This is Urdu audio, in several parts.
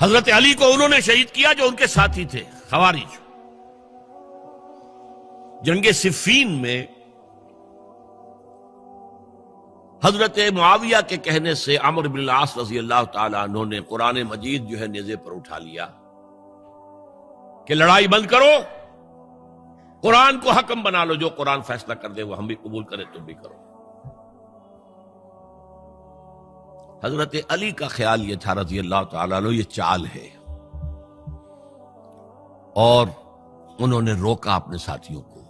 حضرت علی کو انہوں نے شہید کیا جو ان کے ساتھی تھے، خوارج۔ جنگ صفین میں حضرت معاویہ کے کہنے سے عمرو بن العاص رضی اللہ تعالیٰ عنہ نے قرآن مجید جو ہے نیزے پر اٹھا لیا کہ لڑائی بند کرو، قرآن کو حکم بنا لو، جو قرآن فیصلہ کر دے وہ ہم بھی قبول کریں، تم بھی کرو۔ حضرت علی کا خیال یہ تھا رضی اللہ تعالیٰ عنہ یہ چال ہے، اور انہوں نے روکا اپنے ساتھیوں کو،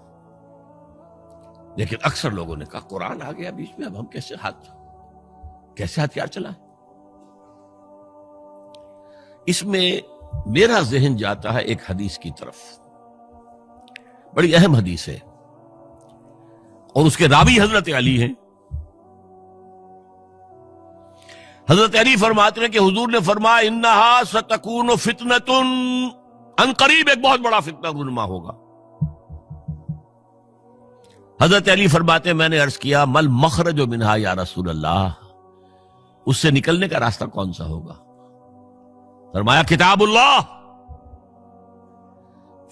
لیکن اکثر لوگوں نے کہا قرآن آ گیا بیچ میں، اب ہم کیسے ہتھیار چلائیں؟ اس میں میرا ذہن جاتا ہے ایک حدیث کی طرف، بڑی اہم حدیث ہے، اور اس کے راوی حضرت علی ہیں۔ حضرت علی فرماتے ہیں کہ حضور نے فرمایا انہا ستکون فتنۃ، ان قریب ایک بہت بڑا فتنہ رونما ہوگا۔ حضرت علی فرماتے ہیں میں نے عرض کیا مل مخرج منہا یا رسول اللہ، اس سے نکلنے کا راستہ کون سا ہوگا؟ فرمایا کتاب اللہ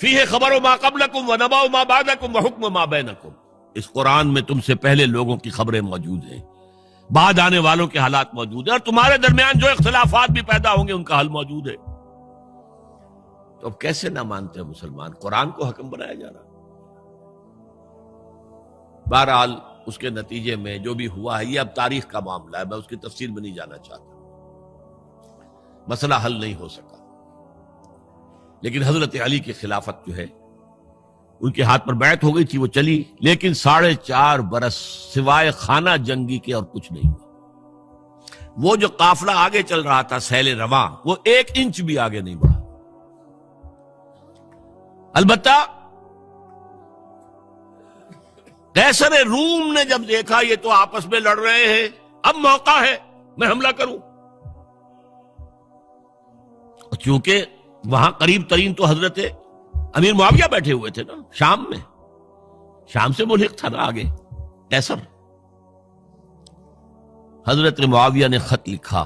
فیہ خبر ما قبلکم ونبأ ما بعدکم وحکم ما بینکم، اس قرآن میں تم سے پہلے لوگوں کی خبریں موجود ہیں، بعد آنے والوں کے حالات موجود ہیں، اور تمہارے درمیان جو اختلافات بھی پیدا ہوں گے ان کا حل موجود ہے۔ تو اب کیسے نہ مانتے ہیں مسلمان؟ قرآن کو حکم بنایا جا رہا۔ بہرحال اس کے نتیجے میں جو بھی ہوا ہے یہ اب تاریخ کا معاملہ ہے، میں اس کی تفصیل میں نہیں جانا چاہتا، مسئلہ حل نہیں ہو سکا۔ لیکن حضرت علی کی خلافت جو ہے ان کے ہاتھ پر بیعت ہو گئی تھی، وہ چلی، لیکن 4.5 برس سوائے خانہ جنگی کے اور کچھ نہیں ہوا۔ وہ جو قافلہ آگے چل رہا تھا سیل رواں، وہ 1 انچ بھی آگے نہیں بڑھا۔ البتہ قیصر روم نے جب دیکھا یہ تو آپس میں لڑ رہے ہیں، اب موقع ہے میں حملہ کروں، چونکہ وہاں قریب ترین تو حضرت امیر معاویہ بیٹھے ہوئے تھے نا، شام میں، شام سے ملحق تھا نا آگے قیصر۔ حضرت معاویہ نے خط لکھا،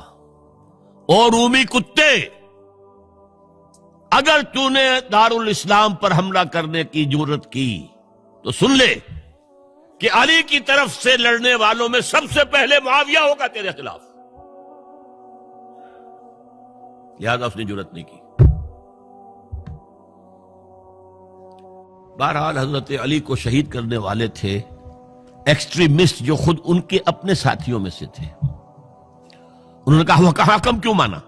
او رومی کتے، اگر تو نے دارالاسلام پر حملہ کرنے کی جرت کی تو سن لے کہ علی کی طرف سے لڑنے والوں میں سب سے پہلے معاویہ ہوگا تیرے خلاف، لہذا اس نے جرت نہیں کی۔ بہرحال حضرت علی کو شہید کرنے والے تھے ایکسٹریمسٹ جو خود ان کے اپنے ساتھیوں میں سے تھے۔ انہوں نے کہا وہ حکم کیوں مانا؟